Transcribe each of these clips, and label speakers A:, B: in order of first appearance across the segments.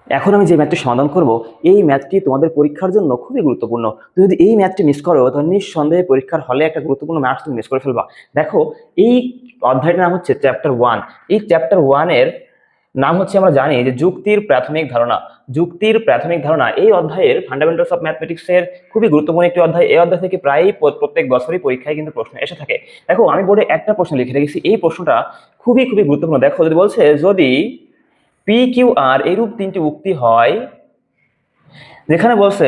A: এখন আমি যে ম্যাথটি সমাধান করব, এই ম্যাথটি তোমাদের পরীক্ষার জন্য খুবই গুরুত্বপূর্ণ। তুমি যদি এই ম্যাথটি মিস করো তাহলে নিঃসন্দেহে পরীক্ষার হলে একটা গুরুত্বপূর্ণ ম্যাথ তুমি মিস করে ফেলবা। দেখো, এই অধ্যায়টার নাম হচ্ছে চ্যাপ্টার 1। এই চ্যাপ্টার 1 এর নাম হচ্ছে, আমরা জানি যে যুক্তির প্রাথমিক ধারণা। যুক্তির প্রাথমিক ধারণা এই অধ্যায়ের ফান্ডামেন্টালস অফ ম্যাথমেটিক্স এর খুবই গুরুত্বপূর্ণ একটি অধ্যায়। এই অধ্যায় থেকে প্রায় প্রত্যেক বছরই পরীক্ষায় কিন্তু প্রশ্ন এসে থাকে। দেখো, আমি বোর্ডে একটা প্রশ্ন লিখে রেখেছি, এই প্রশ্নটা খুবই খুবই গুরুত্বপূর্ণ। দেখো, যদি বলছে যদি পি কিউ আর এরূপ তিনটি উক্তি হয়, যেখানে বলছে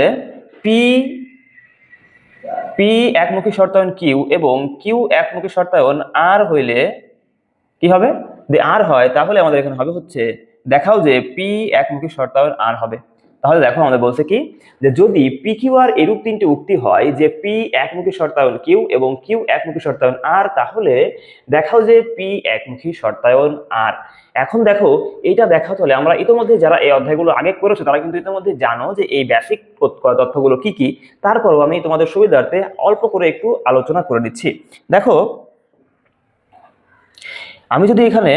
A: পি পি একমুখী শর্তায়ন কিউ এবং কিউ একমুখী শর্তায়ন আর হইলে কি হবে? যদি আর হয় তাহলে আমাদের এখানে হবে হচ্ছে, দেখাও যে পি একমুখী শর্তায়ন আর হবে। তাহলে দেখো, আমাদের বলছে কি, যে যদি পি কিউ আর এরূপ তিনটি উক্তি হয় যে পি একমুখী শর্তায়ন কিউ এবং কিউ একমুখী শর্তায়ন আর, তাহলে দেখাও যে পি একমুখী শর্তায়ন আর। এখন দেখো, এইটা দেখাতে হলে আমরা ইতিমধ্যে যারা এই অধ্যায়গুলো আগে করেছো তারা কিন্তু ইতিমধ্যে জানো যে এই বেসিক তথ্যগুলো কি কি। তারপরও আমি তোমাদের সুবিধার্থে অল্প করে একটু আলোচনা করে দিচ্ছি। দেখো, আমি যদি এখানে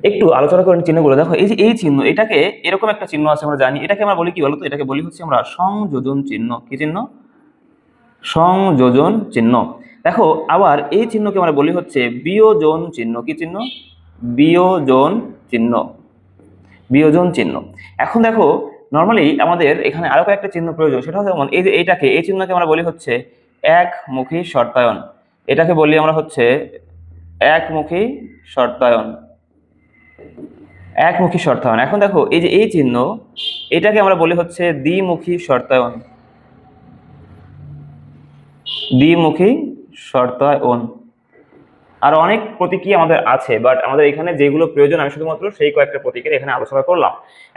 A: একটু আলোচনা করেন চিহ্নগুলো, দেখো এই যে এই চিহ্ন, এটাকে এরকম একটা চিহ্ন আছে, আমরা জানি এটাকে আমরা বলি কি বলতো, এটাকে বলি হচ্ছে আমরা সংযোজন চিহ্ন। কি চিহ্ন? সংযোজন চিহ্ন। দেখো, আবার এই চিহ্নকে আমরা বলি হচ্ছে বিয়োজন চিহ্ন। কি চিহ্ন? বিয়োজন চিহ্ন। বিয়োজন চিহ্ন। এখন দেখো, নর্মালি আমাদের এখানে আরো কয়েকটা চিহ্ন প্রয়োজন। সেটা হচ্ছে যেমন এই যে এইটাকে, এই চিহ্নকে আমরা বলি হচ্ছে একমুখী শর্তায়ন। এটাকে বলি আমরা হচ্ছে একমুখী শর্তায়ন। একমুখী শর্তায়ন। এখন দেখো, এই যে এই চিহ্ন, এটাকে আমরা বলি হচ্ছে দ্বিমুখী শর্তায়ন। দ্বিমুখী শর্তায়ন। আর অনেক প্রতীকী আমাদের আছে, বাট আমাদের এখানে যেগুলো প্রয়োজন আমি শুধুমাত্র সেই কয়েকটা প্রতীকের এখানে আলোচনা করলাম।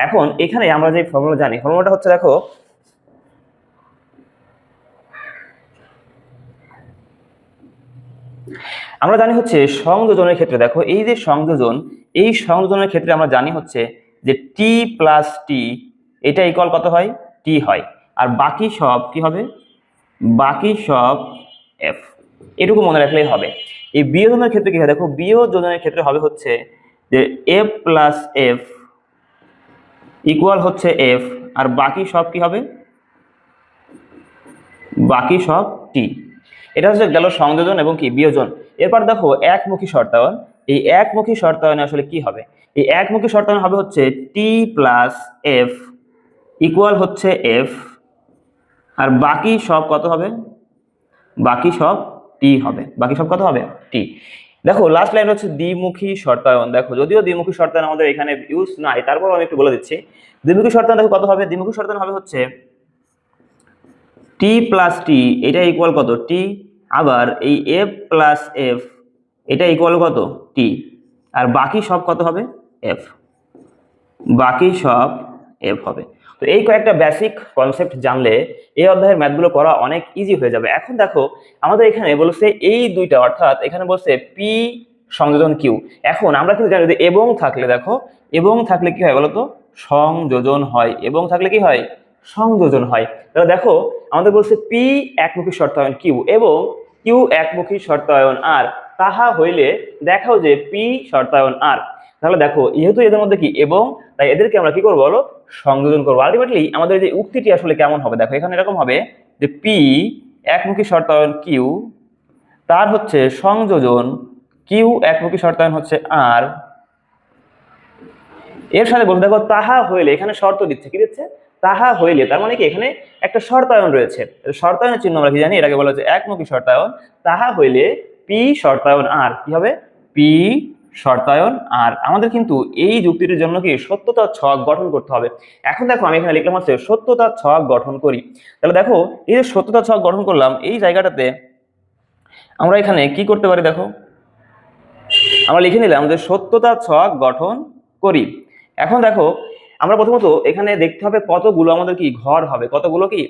A: এখন এখানে আমরা যে ফর্মুলা জানি, ফর্মুলাটা হচ্ছে, দেখো আমরা জানি হচ্ছে সংযোজনের ক্ষেত্রে, দেখো এই যে সংযোজন, এই সংযোজনের ক্ষেত্রে আমরা জানি হচ্ছে যে টি প্লাস টি এটা ইকুয়াল কত হয়? টি হয়। আর বাকি সব কি হবে? বাকি সব এফ। এটুকু মনে রাখলেই হবে। এই বিয়োজনের ক্ষেত্রে কি হয়? দেখো, বিয়োজনের ক্ষেত্রে হবে হচ্ছে যে এফ প্লাস এফ ইকুয়াল হচ্ছে এফ, আর বাকি সব কি হবে? বাকি সব টি। এটা হচ্ছে গেল সংযোজন এবং কি বিয়োজন। এরপর দেখো একমুখী শর্তায়ন। এই একমুখী শর্তায়নে আসলে কি হবে? এই একমুখী শর্তায়ন হবে হচ্ছে টি প্লাস এফ ইকুয়াল হচ্ছে এফ, আর বাকি সব কত হবে? বাকি সব টি হবে। বাকি সব কত হবে? টি। দেখো, লাস্ট লাইন হচ্ছে দ্বিমুখী শর্তায়ন। দেখো, যদিও দ্বিমুখী শর্তায়ন আমাদের এখানে ইউজ নাই, তারপর আমি একটু বলে দিচ্ছি। দ্বিমুখী শর্তায়ন দেখো কত হবে? দ্বিমুখী শর্তায়ন হবে হচ্ছে টি প্লাস টি এটা ইকুয়াল কত? টি। আবার এই এফ প্লাস এফ এটা ইকুয়াল কত? টি। আর বাকি সব কত হবে? এফ। বাকি সব এফ হবে। তো এই কয়েকটা বেসিক কনসেপ্ট জানলে এই অধ্যায়ের ম্যাথগুলো করা অনেক ইজি হয়ে যাবে। এখন দেখো, আমাদের এখানে বলছে এই দুইটা, অর্থাৎ এখানে বলছে পি সংযোজন কিউ। এখন আমরা কিন্তু জানি যে এবং থাকলে, দেখো এবং থাকলে কি হয় বলতো? সংযোজন হয়। এবং থাকলে কি হয়? সংযোজন হয়। তাহলে দেখো, আমাদের বলছে পি একমুখী শর্তায়ন কিউ এবং কিউ একমুখী শর্তায়ন আর, তাহা হইলে দেখাও যে পি শর্তায়ন আর। তাহলে দেখো, যেহেতু এদের মধ্যে কি এবং, তাই এদেরকে আমরা কি করবো বলো? সংযোজন করবো। আলটিমেটলি আমাদের যে উক্তিটি আসলে কেমন হবে, দেখো এখানে এরকম হবে যে পি একমুখী শর্তায়ন কিউ, তার হচ্ছে সংযোজন কিউ একমুখী শর্তায়ন হচ্ছে আর, এর সাথে বলতে দেখো তাহা হইলে, এখানে শর্ত দিচ্ছে। কি দিচ্ছে? তাহা হইলে। তার মানে কি, এখানে একটা শর্তায়ন রয়েছে। শর্তায়নের চিহ্ন আমরা কি জানি? এটাকে বলা হচ্ছে একমুখী শর্তায়ন। তাহা হইলে পি শর্তায়ন আর কি হবে? পি শর্তায়ন আর। আমাদের কিন্তু এই যুক্তিটির জন্য কি সত্যতার ছক গঠন করতে হবে। এখন দেখো, আমি এখানে লিখলাম হচ্ছে সত্যতার ছক গঠন করি। তাহলে দেখো, এই যে সত্যতার ছক গঠন করলাম, এই জায়গাটাতে আমরা এখানে কি করতে পারি? দেখো, আমরা লিখে নিলাম যে সত্যতার ছক গঠন করি। এখন দেখো, আমরা প্রথমত এখানে দেখতে হবে কতগুলো আমাদের কি ঘর হবে, কতগুলো কি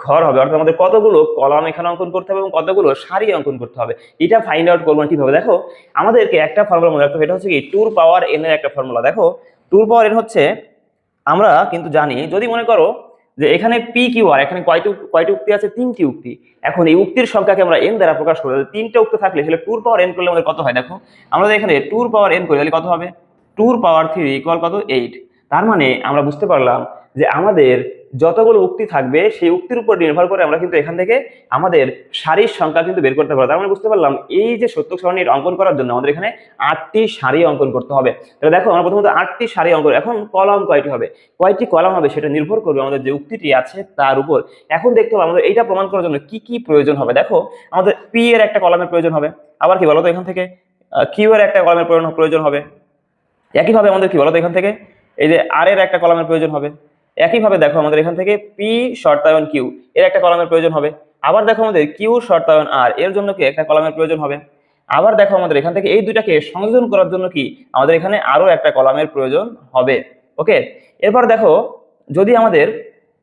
A: ঘর হবে, অর্থাৎ আমাদের কতগুলো কলাম এখানে অঙ্কন করতে হবে এবং কতগুলো সারি অঙ্কন করতে হবে। এটা ফাইন্ড আউট করবো কিভাবে? দেখো, আমাদেরকে একটা ফর্মুলা মনে রাখতে হবে, এটা হচ্ছে কি টুর পাওয়ার এন এর একটা ফর্মুলা। দেখো, টুর পাওয়ার এন হচ্ছে, আমরা কিন্তু জানি, যদি মনে করো যে এখানে পি কিউ আর, এখানে কয়টি উক্তি আছে? 3টি উক্তি। এখন এই উক্তির সংখ্যাকে আমরা এন দ্বারা প্রকাশ করি। 3টে উক্তি থাকলে তাহলে টুর পাওয়ার এন করলে আমাদের কত হয়? দেখো, আমরা এখানে টুর পাওয়ার এন করি তাহলে কত হবে? 2 পাওয়ার 3 ইকুয়াল কত 8। তার মানে আমরা বুঝতে পারলাম যে আমাদের যতগুলো উক্তি থাকবে সেই উক্তির উপর নির্ভর করে আমরা কিন্তু এখান থেকে আমাদের সারির সংখ্যা কিন্তু বের করতে পারবো। তার মানে বুঝতে পারলাম এই যে সত্যক সারণীর অঙ্কন করার জন্য আমাদের এখানে 8টি সারি অঙ্কন করতে হবে। তাহলে দেখো আমরা প্রথমত 8টি সারি অঙ্কন, এখন কলাম কয়টি হবে, কয়টি কলাম হবে সেটা নির্ভর করবে আমাদের যে উক্তিটি আছে তার উপর। এখন দেখতে হবে আমাদের এইটা প্রমাণ করার জন্য কি কি প্রয়োজন হবে। দেখো আমাদের পি এর একটা কলামের প্রয়োজন হবে, আবার কি বলতো এখান থেকে কিউ এর একটা কলামের প্রয়োজন হবে, একইভাবে আমাদের কি বলতো এখান থেকে এই যে আর এর একটা কলামের প্রয়োজন হবে। একইভাবে দেখো আমাদের এখান থেকে পি শর্তায়ন কিউ এর একটা কলামের প্রয়োজন হবে। আবার দেখো আমাদের কিউ শর্তায়ন আর এর জন্য কি একটা কলামের প্রয়োজন হবে। আবার দেখো আমাদের এখান থেকে এই দুইটাকে সংযোজন করার জন্য কি আমাদের এখানে আরো একটা কলামের প্রয়োজন হবে। ওকে, এরপর দেখো যদি আমাদের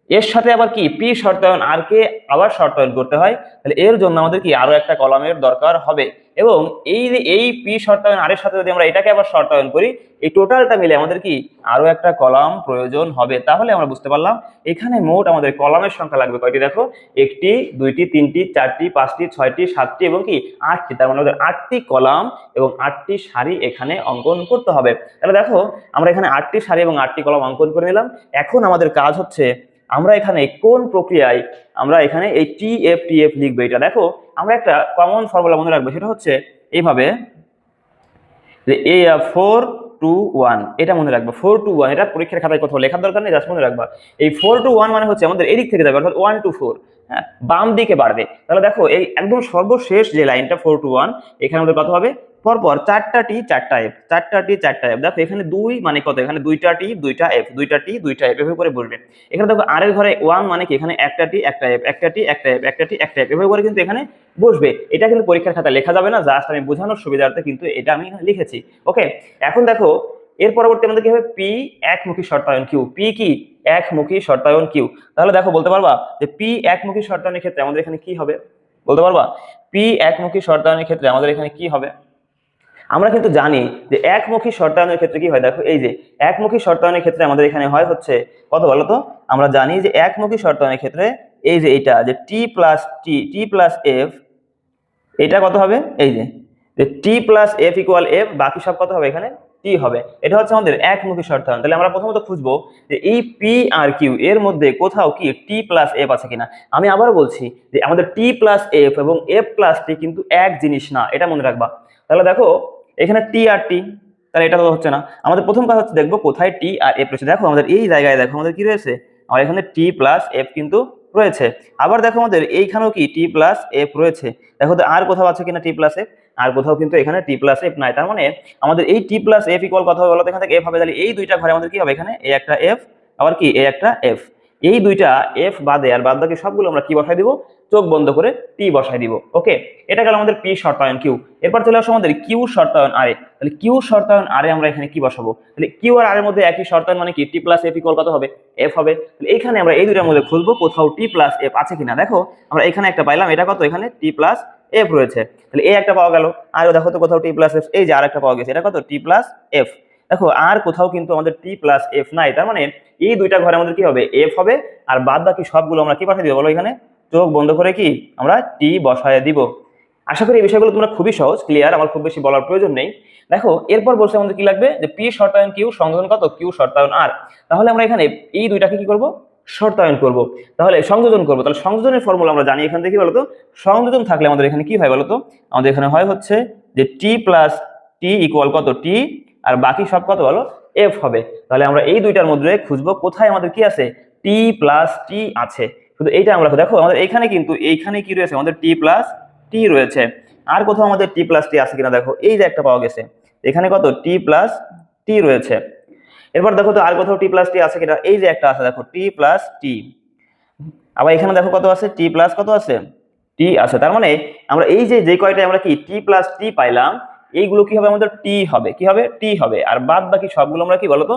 A: এর সাথে আবার কি পি শর্তায়ন আর কে আবার শর্তায়ন করতে হয়, তাহলে এর জন্য আমাদের কি আরো একটা কলামের দরকার হবে। এবং এই পি শর্তায়ন আর এর সাথে যদি আমরা এটাকে আবার শর্তায়ন করি, এই টোটালটা মিলে আমাদের কি আরো একটা কলাম প্রয়োজন হবে। তাহলে আমরা বুঝতে পারলাম এখানে মোট আমাদের কলামের সংখ্যা লাগবে কয়টি, দেখো 1টি 2টি 3টি 4টি 5টি 6টি 7টি এবং কি 8টি। তার মানে আমাদের 8টি কলাম এবং 8টি সারি এখানে অঙ্কন করতে হবে। তাহলে দেখো আমরা এখানে 8টি সারি এবং 8টি কলাম অঙ্কন করে নিলাম। এখন আমাদের কাজ হচ্ছে আমরা এখানে কোন প্রক্রিয়ায় আমরা এখানে এই টিএফ লিখবো। এটা দেখো আমরা একটা কমন ফর্মুলা মনে রাখবো, সেটা হচ্ছে এইভাবে যে 4-2-1, এটা মনে রাখবো 4-2-1। এটা পরীক্ষার খাতায় কোথাও লেখার দরকার নেই, জাস্ট মনে রাখবা এই 4-2-1 মানে হচ্ছে আমাদের এদিক থেকে যাবে, অর্থাৎ 1-4, হ্যাঁ বাম দিকে বাড়বে। তাহলে দেখো এই একদম সর্বশেষ যে লাইনটা 4-2-1, এখানে আমাদের কত হবে পরপর 4টা টি 4টা এফ, 4টা টি 4টা এফ। দেখো এখানে 2 মানে কত, এখানে 2টা টি 2টা এফ, 2টা টি 2টা এফ এভাবে করে বসবে। এখানে দেখো আর এর ঘরে 1 মানে কি এখানে একটা টি একটা এফ, একটা টি একটা এফ, একটা টি একটা এফ এভাবে করে কিন্তু এখানে বসবে। এটা কিন্তু পরীক্ষার খাতায় লেখা যাবে না, জাস্ট আমি বোঝানোর সুবিধার্থে কিন্তু এটা আমি এখানে লিখেছি। ওকে, এখন দেখো এর পরবর্তী আমাদের কি হবে পি একমুখী শর্তায়ন কিউ, পি কি একমুখী শর্তায়ন কিউ। তাহলে দেখো বলতে পারবা যে পি একমুখী শর্তায়নের ক্ষেত্রে আমাদের এখানে কি হবে, বলতে পারবা পি একমুখী শর্তায়নের ক্ষেত্রে আমাদের এখানে কি হবে। আমরা কিন্তু জানি যে একমুখী শর্তায়নের ক্ষেত্রে কি হয়, দেখো এই যে একমুখী শর্তায়নের ক্ষেত্রে আমাদের এখানে হয় হচ্ছে কত বলতো, আমরা জানি যে একমুখী শর্তায়নের ক্ষেত্রে এই যে এটা যে টি প্লাস এফ, এটা কত হবে এই যে টি প্লাস এফ ইকুয়াল এফ, বাকি সব কত হবে এখানে টি হবে। এটা হচ্ছে আমাদের একমুখী শর্তায়ন। তাহলে আমরা প্রথমত খুঁজবো যে এই পি আর কিউ এর মধ্যে কোথাও কি টি প্লাস এফ আছে কিনা। আমি আবারও বলছি যে আমাদের টি প্লাস এফ এবং এফ প্লাস টি কিন্তু এক জিনিস না, এটা মনে রাখবা। তাহলে দেখো এখানে টি আর টি, তাহলে এটা তো হচ্ছে না। আমাদের প্রথম কাজ হচ্ছে দেখবো কোথায় টি আর এফ রয়েছে। দেখো আমাদের এই জায়গায় দেখো আমাদের কি রয়েছে, আমার এখানে টি প্লাস এফ কিন্তু রয়েছে। আবার দেখো আমাদের এইখানেও কি টি প্লাস এফ রয়েছে। দেখো তো আর কোথাও আছে কিনা টি প্লাস এফ, আর কোথাও কিন্তু এখানে টি প্লাস এফ নাই। তার মানে আমাদের এই টি প্লাস এফ ইকুয়াল কথা হবে বলতো এখান থেকে এফ হবে। তাহলে এই দুইটা ঘরে আমাদের কি হবে, এখানে এ একটা এফ আবার কি এ একটা এফ, এই দুইটা এফ বাদে আর বাদ বাকি সবগুলো আমরা কি বসাই দিব, চোখ বন্ধ করে টি বসাই দিব। ওকে, এটা গেল আমাদের পি শর্তায়ন কিউ। এরপর চলে আসো আমাদের কিউ শর্তায়ন আরে। তাহলে কিউ শর্তায়ন আরে আমরা এখানে কি বসাবো, তাহলে কিউ আর আর এর মধ্যে একই শর্তায়ন মানে কি টি প্লাস এফ ইকুয়াল কত হবে এফ হবে। তাহলে এইখানে আমরা এই দুইটার মধ্যে খুঁজবো কোথাও টি প্লাস এফ আছে কিনা। দেখো আমরা এখানে একটা পাইলাম, এটা কত এখানে টি প্লাস এফ রয়েছে। তাহলে এ একটা পাওয়া গেল, আর দেখো তো কোথাও টি প্লাস এফ, এই যে আর একটা পাওয়া গেছে, এটা কত টি প্লাস এফ। দেখো আর কোথাও কিন্তু আমাদের টি প্লাস এফ নাই। তার মানে এই দুইটা ঘরে আমাদের কি হবে এফ হবে, আর বাদ বাকি সবগুলো আমরা কি পাঠিয়ে দিব বলো, এখানে চোখ বন্ধ করে কি আমরা টি বসায় দিব। আশা করি এই বিষয়গুলো তোমরা খুবই সহজ ক্লিয়ার, আমার খুব বেশি বলার প্রয়োজন নেই। দেখো এরপর বলছে আমাদের কি লাগবে যে পি শর্তায়ন কিউ সংযোজন কত কিউ শর্তায়ন আর। তাহলে আমরা এখানে এই দুইটাকে কি করব, শর্তায়ন করব, তাহলে সংযোজন করব। তাহলে সংযোজনের ফর্মুলা আমরা জানি এখান থেকে কি বলতো, সংযোজন থাকলে আমাদের এখানে কি হয় বলতো, আমাদের এখানে হয় হচ্ছে যে টি প্লাস টি ইকুয়াল কত টি, আর বাকি সব কত বলো এফ হবে। তাহলে আমরা এই দুইটার মধ্যে খুঁজবো কোথায় আমাদের কি আছে টি প্লাস টি আছে। শুধু এইটা আমরা দেখো আমাদের এইখানে কিন্তু এইখানে কি রয়েছে আমাদের টি প্লাস টি রয়েছে। আর কোথাও আমাদের টি প্লাস টি আছে কিনা, দেখো এই যে একটা পাওয়া গেছে, এখানে কত টি প্লাস টি রয়েছে। এরপর দেখো তো আর কোথাও টি প্লাস টি আছে কিনা, এই যে একটা আছে দেখো টি প্লাস টি। আবার এখানে দেখো কত আছে টি প্লাস কত আছে টি আছে। তার মানে আমরা এই যে কয়টা আমরা কি টি প্লাস টি পাইলাম, এইগুলো কি হবে আমাদের টি হবে, কি হবে টি হবে। আর বাদ বাকি সবগুলো আমরা কি বলতো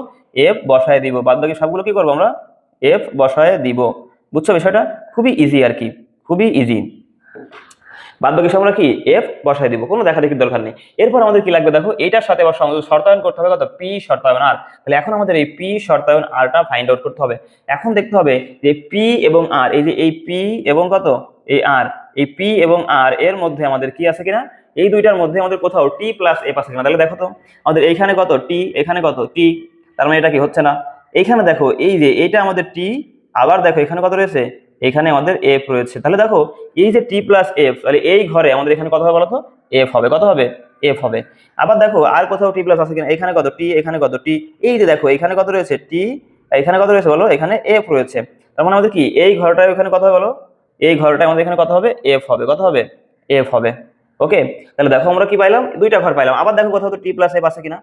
A: এফ বসায় দিব, বাদ বাকি সবগুলো কি করবো আমরা এফ বসায় দিব। বুঝছো বিষয়টা, খুবই ইজি আর কি, খুবই ইজি। বাদ বাকি সব আমরা কি এফ বসায় দিব, কোনো দেখা দেখির দরকার নেই। এরপর আমাদের কি লাগবে দেখো এটার সাথে আবার শর্তায়ন করতে হবে কত পি শর্তায়ন আর। তাহলে এখন আমাদের এই পি শর্তায়ন আরটা ফাইন্ড আউট করতে হবে। এখন দেখতে হবে যে পি এবং আর, এই যে এই পি এবং কত এই আর, এই পি এবং আর এর মধ্যে আমাদের কি আছে কিনা এই দুইটার মধ্যে আমাদের কোথাও টি প্লাস এফ আছে কিনা, তাহলে দেখো তো আমাদের এইখানে কত টি, এখানে কত টি, তার মানে এটা কি হচ্ছে না। এইখানে দেখো এই যে এইটা আমাদের টি, আবার দেখো এখানে কত রয়েছে, এখানে আমাদের এফ রয়েছে। তাহলে দেখো এই যে টি প্লাস এফ, তাহলে এই ঘরে আমাদের এখানে কত হবে বলো তো, এফ হবে। কত হবে, এফ হবে। আবার দেখো আর কোথাও টি প্লাস আছে কিনা, এখানে কত টি, এখানে কত টি, এই যে দেখো এখানে কত রয়েছে টি, এখানে কত রয়েছে বলো, এখানে এফ রয়েছে। তার মানে আমাদের কি এই ঘরটায় এখানে কত হবে বলো, এই ঘরটায় আমাদের এখানে কত হবে, এফ হবে। কত হবে, এফ হবে। ওকে, তাহলে দেখো আমরা কি পাইলাম, দুইটা ঘর পাইলাম। আবার দেখো কোথাও তো টি প্লাস এফ আছে কিনা,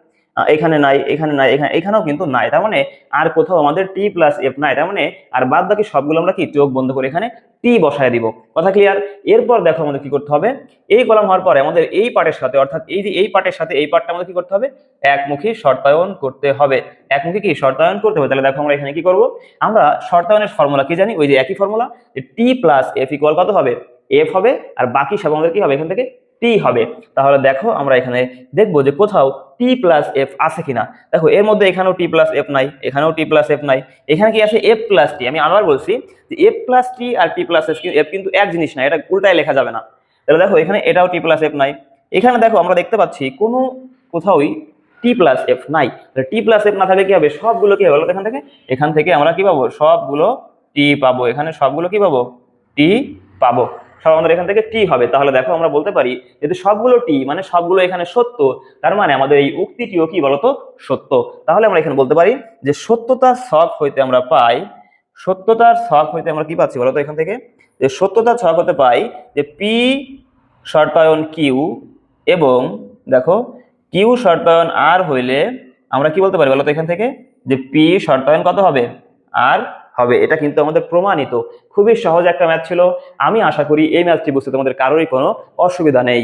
A: এখানে নাই, এখানে নাই, এখানেও কিন্তু নাই। তার মানে আর কোথাও আমাদের টি প্লাস এফ নাই। তার মানে আর বাদ বাকি সবগুলো আমরা কি চোখ বন্ধ করে এখানে টি বসায় দিব। কথা ক্লিয়ার। এরপর দেখো আমাদের কি করতে হবে, এই কলাম হওয়ার পরে আমাদের এই পার্টের সাথে, অর্থাৎ এই যে এই পার্টের সাথে এই পার্টটা আমাদের কি করতে হবে, একমুখী শর্তায়ন করতে হবে। একমুখী কি শর্তায়ন করতে হবে। তাহলে দেখো আমরা এখানে কি করব, আমরা শর্তায়নের ফর্মুলা কি জানি, ওই যে একই ফর্মুলা, যে টি প্লাস এফ ইকুয়াল কত হবে, এফ হবে। আর বাকি সব আমাদের কি হবে, এখান থেকে টি হবে। তাহলে দেখো আমরা এখানে দেখবো যে কোথাও টি প্লাস এফ আছে কিনা। দেখো এর মধ্যে এখানেও টি প্লাস এফ নাই, এখানেও টি প্লাস এফ নাই, এখানে কি আছে এফ প্লাস টি। আমি আবার বলছি যে এফ প্লাস টি আর টি প্লাস এফ কিন্তু এক জিনিস না, এটা উল্টায় লেখা যাবে না। তাহলে দেখো এখানে এটাও টি প্লাস এফ নাই, এখানে দেখো আমরা দেখতে পাচ্ছি কোনো কোথাওই টি প্লাস এফ নাই। টি প্লাস এফ না থাকলে কি হবে, সবগুলো কি হবে বলো, এখান থেকে আমরা কি পাবো, সবগুলো টি পাবো। এখানে সবগুলো কি পাবো, টি পাবো। সব আমাদের এখান থেকে টি হবে। তাহলে দেখো আমরা বলতে পারি যদি সবগুলো টি মানে সবগুলো এখানে সত্য, তার মানে আমাদের এই উক্তিটিও কি বলতো, সত্য। তাহলে আমরা এখানে বলতে পারি যে সত্যতার ছক হইতে আমরা পাই, সত্যতার ছক হইতে আমরা কি পাচ্ছি বলতো, এখান থেকে যে সত্যতার ছক হতে পাই যে পি শর্তায়ন কিউ এবং দেখো কিউ শর্তায়ন আর হইলে আমরা কি বলতে পারি বলতো, এখান থেকে যে পি শর্তায়ন কত হবে, আর হবে। এটা কিন্তু আমাদের প্রমাণিত। খুবই সহজ একটা ম্যাথ ছিল। আমি আশা করি এই ম্যাথটি বুঝতে তোমাদের কারোরই কোনো অসুবিধা নেই।